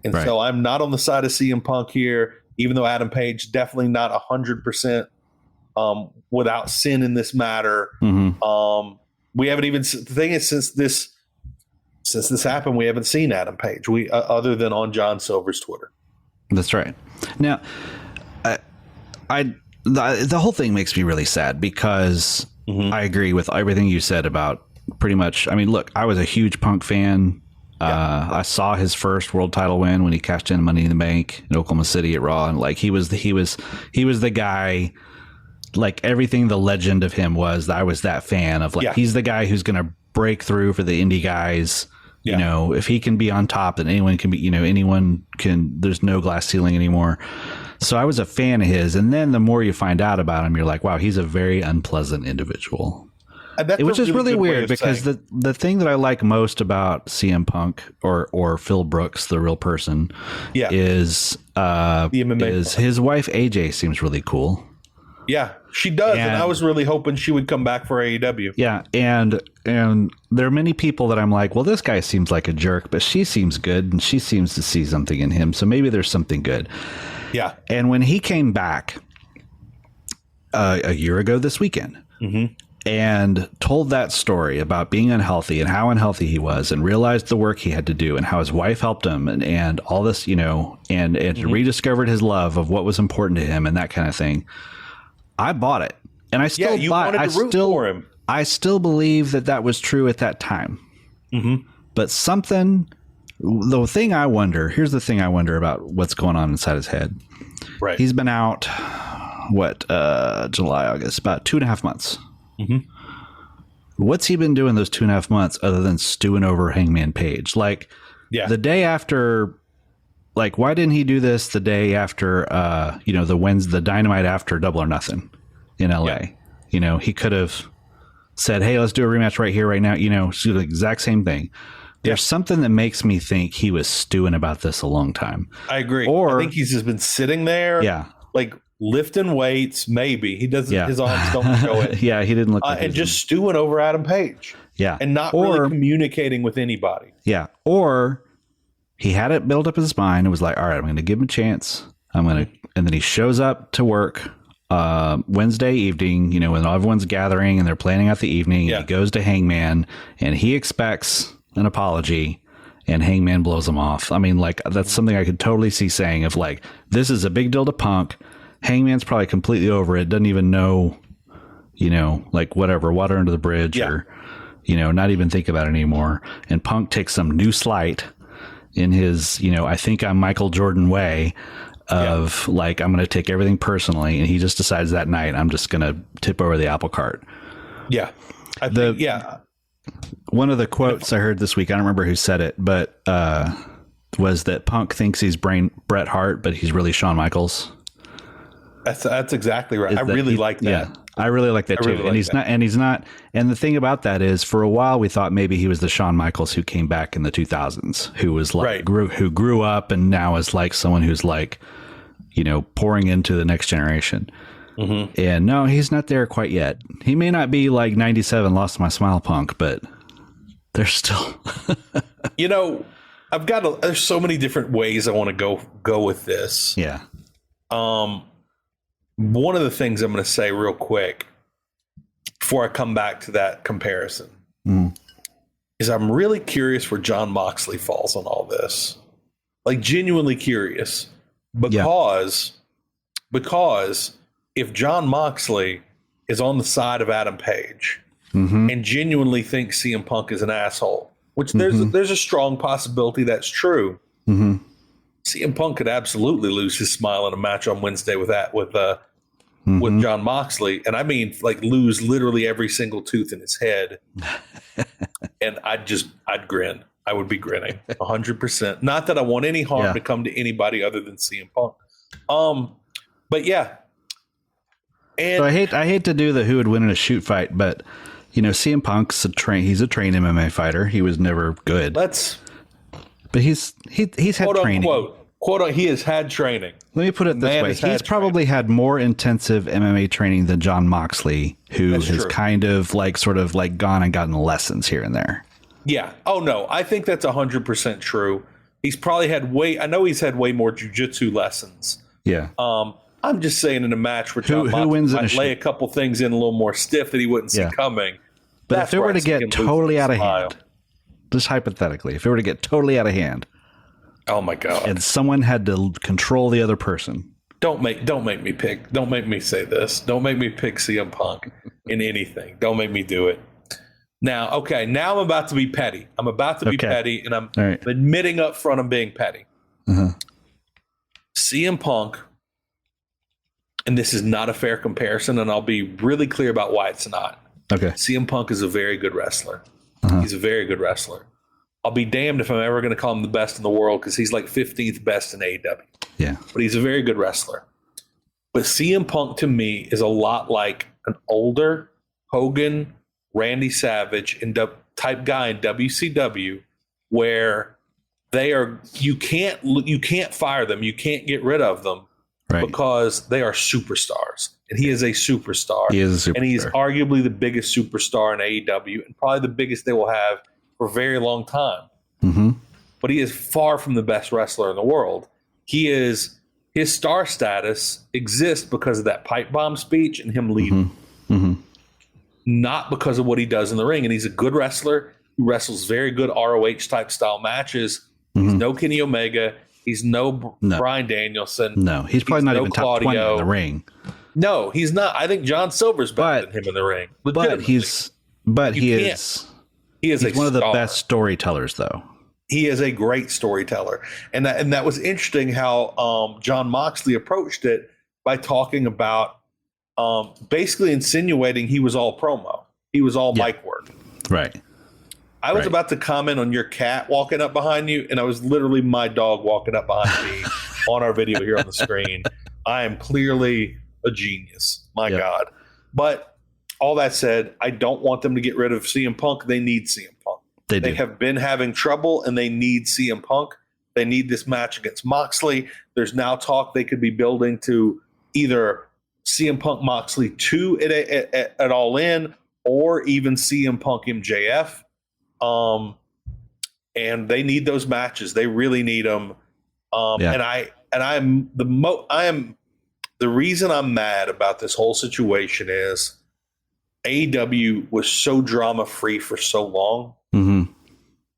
And so I'm not on the side of CM Punk here, even though Adam Page definitely not 100% without sin in this matter. We haven't even, the thing is, since this happened, we haven't seen Adam Page. Other than on John Silver's Twitter. That's right. Now, the whole thing makes me really sad because I agree with everything you said about pretty much. I mean, look, I was a huge Punk fan. I saw his first world title win when he cashed in Money in the Bank in Oklahoma City at Raw, and like he was the guy. Like everything, the legend of him was. I was that fan of like he's the guy who's going to break through for the indie guys. You know, if he can be on top, then anyone can be. You know, anyone can. There's no glass ceiling anymore. So I was a fan of his, and then the more you find out about him, you're like, wow, he's a very unpleasant individual. Which is really weird because the thing that I like most about CM Punk or Phil Brooks, the real person, is his wife AJ seems really cool. Yeah, she does, and I was really hoping she would come back for AEW. Yeah, and there are many people that I'm like, well, this guy seems like a jerk, but she seems good, and she seems to see something in him, so maybe there's something good. Yeah. And when he came back a year ago this weekend and told that story about being unhealthy and how unhealthy he was and realized the work he had to do and how his wife helped him and all this, you know, and rediscovered his love of what was important to him and that kind of thing, I bought it. And I still for him. I still believe that was true at that time. But here's the thing I wonder about what's going on inside his head. Right. He's been out, July, August, about 2.5 months. What's he been doing those 2.5 months other than stewing over Hangman Page? Like the day after, like, why didn't he do this the day after, the Dynamite after Double or Nothing in LA? Yeah. You know, he could have said, hey, let's do a rematch right here, right now. You know, do the exact same thing. There's something that makes me think he was stewing about this a long time. I agree. Or I think he's just been sitting there, like lifting weights. Maybe he doesn't. His arms don't show it. He didn't look. And just stewing over Adam Page. Yeah, and not really communicating with anybody. Yeah, or he had it built up in his mind and was like, all right, I'm going to give him a chance. And then he shows up to work Wednesday evening. You know, when everyone's gathering and they're planning out the evening. He goes to Hangman and he expects an apology and Hangman blows him off. I mean, like, that's something I could totally see saying of like, this is a big deal to Punk. Hangman's probably completely over it. Doesn't even know, you know, like whatever, water under the bridge or, you know, not even think about it anymore. And Punk takes some new slight in his, you know, I think I'm Michael Jordan way of like, I'm going to take everything personally. And he just decides that night, I'm just going to tip over the apple cart. Yeah. I think, one of the quotes I heard this week, I don't remember who said it, but was that Punk thinks he's Bret Hart, but he's really Shawn Michaels. That's exactly right. I really like that. Yeah, I really like that too. And he's not. And the thing about that is, for a while we thought maybe he was the Shawn Michaels who came back in the 2000s, who was like who grew up and now is like someone who's like, you know, pouring into the next generation. And no, he's not there quite yet. He may not be like 97 Lost My Smile Punk, but there's still, you know, there's so many different ways I want to go with this. Yeah. One of the things I'm going to say real quick before I come back to that comparison is I'm really curious where Jon Moxley falls on all this. Like, genuinely curious because if Jon Moxley is on the side of Adam Page and genuinely thinks CM Punk is an asshole, which there's a strong possibility that's true, CM Punk could absolutely lose his smile in a match on Wednesday with Jon Moxley. And I mean, like, lose literally every single tooth in his head. And I'd grin. I would be grinning 100%. Not that I want any harm to come to anybody other than CM Punk. But yeah. And so I hate to do the who would win in a shoot fight, but you know, CM Punk's he's a trained MMA fighter. He was never good. But he's had training. Quote, he has had training. Let me put it this way. He's probably had more intensive MMA training than Jon Moxley, who has kind of like sort of like gone and gotten lessons here and there. Yeah. Oh no, I think that's 100% true. He's probably had I know he's had way more jiu-jitsu lessons. Yeah. I'm just saying in a match where who wins might lay a couple things in a little more stiff that he wouldn't see coming. But if it were to get totally out of hand, just hypothetically, if it were to get totally out of hand, oh my God, and someone had to control the other person, don't make me pick. Don't make me say this. Don't make me pick CM Punk in anything. Don't make me do it. Now, okay, now I'm about to be petty. I'm about to be petty, and I'm admitting up front I'm being petty. CM Punk. And this is not a fair comparison, and I'll be really clear about why it's not. Okay. CM Punk is a very good wrestler. He's a very good wrestler. I'll be damned if I'm ever going to call him the best in the world because he's like 15th best in AEW. Yeah. But he's a very good wrestler. But CM Punk to me is a lot like an older Hogan, Randy Savage type guy in WCW where they are you can't fire them, you can't get rid of them. Right. Because they are superstars. And he is a superstar. He is a superstar. And he's arguably the biggest superstar in AEW and probably the biggest they will have for a very long time. But he is far from the best wrestler in the world. His star status exists because of that pipe bomb speech and him leading. Not because of what he does in the ring. And he's a good wrestler. He wrestles very good ROH type style matches. He's no Kenny Omega. He's no Bryan Danielson. No, he's probably not even top 20 in the ring. No, he's not. I think John Silver's better than him in the ring. But he is one of the best storytellers, though. He is a great storyteller. And that was interesting how John Moxley approached it by talking about basically insinuating he was all promo. He was all mic work. Right. I was about to comment on your cat walking up behind you, and I was literally my dog walking up behind me on our video here on the screen. I am clearly a genius. My God. But all that said, I don't want them to get rid of CM Punk. They need CM Punk. They have been having trouble, and they need CM Punk. They need this match against Moxley. There's now talk they could be building to either CM Punk Moxley 2 at All In or even CM Punk MJF. And they need those matches. They really need them. And the reason I'm mad about this whole situation is AEW was so drama free for so long. And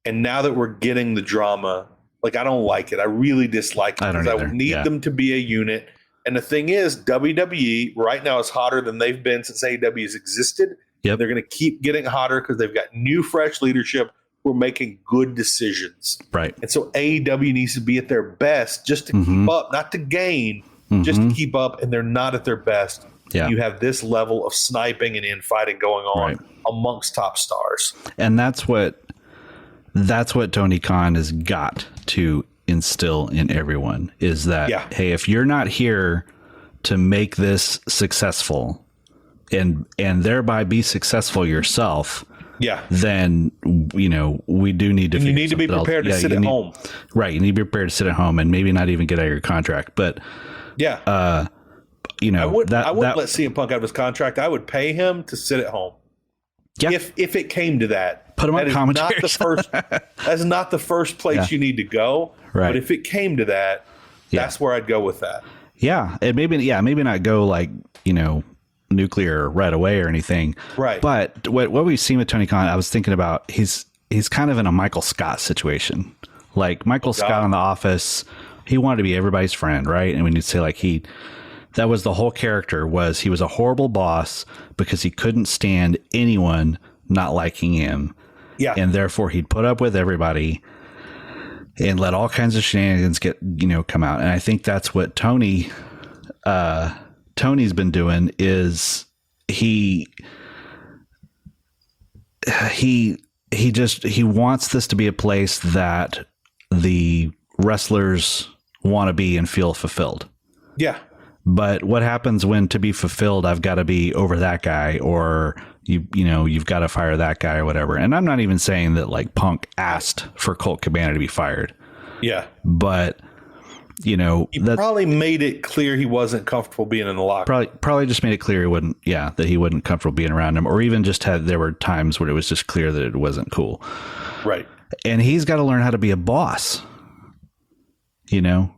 now that we're getting the drama, like I don't like it. I really dislike it because I need them to be a unit. And the thing is, WWE right now is hotter than they've been since AEW has existed. They're going to keep getting hotter because they've got new, fresh leadership who are making good decisions. Right. And so AEW needs to be at their best just to keep up, not to gain, just to keep up. And they're not at their best. You have this level of sniping and infighting going on amongst top stars. And that's what Tony Khan has got to instill in everyone is that, hey, if you're not here to make this successful, and thereby be successful yourself, then we do need to. And you need to be prepared to sit at home, right? You need to be prepared to sit at home and maybe not even get out of your contract. But I wouldn't let CM Punk out of his contract. I would pay him to sit at home. If it came to that, put him on commentary. That's not the first place you need to go. Right. But if it came to that, that's where I'd go with that. Yeah, and maybe not go like nuclear right away or anything. Right. But what we've seen with Tony Khan, I was thinking about, he's kind of in a Michael Scott situation. Like Michael Scott on The Office, he wanted to be everybody's friend, right? And when you say like that was the whole character, was he was a horrible boss because he couldn't stand anyone not liking him. Yeah. And therefore he'd put up with everybody and let all kinds of shenanigans come out. And I think that's what Tony's been doing is he wants this to be a place that the wrestlers want to be and feel fulfilled. Yeah. But what happens when to be fulfilled, I've got to be over that guy, or you've got to fire that guy or whatever. And I'm not even saying that like Punk asked for Colt Cabana to be fired. Yeah. But he probably made it clear he wasn't comfortable being in the locker room. Probably just made it clear that he wasn't comfortable being around him, or even just there were times where it was just clear that it wasn't cool. Right. And he's got to learn how to be a boss. you know,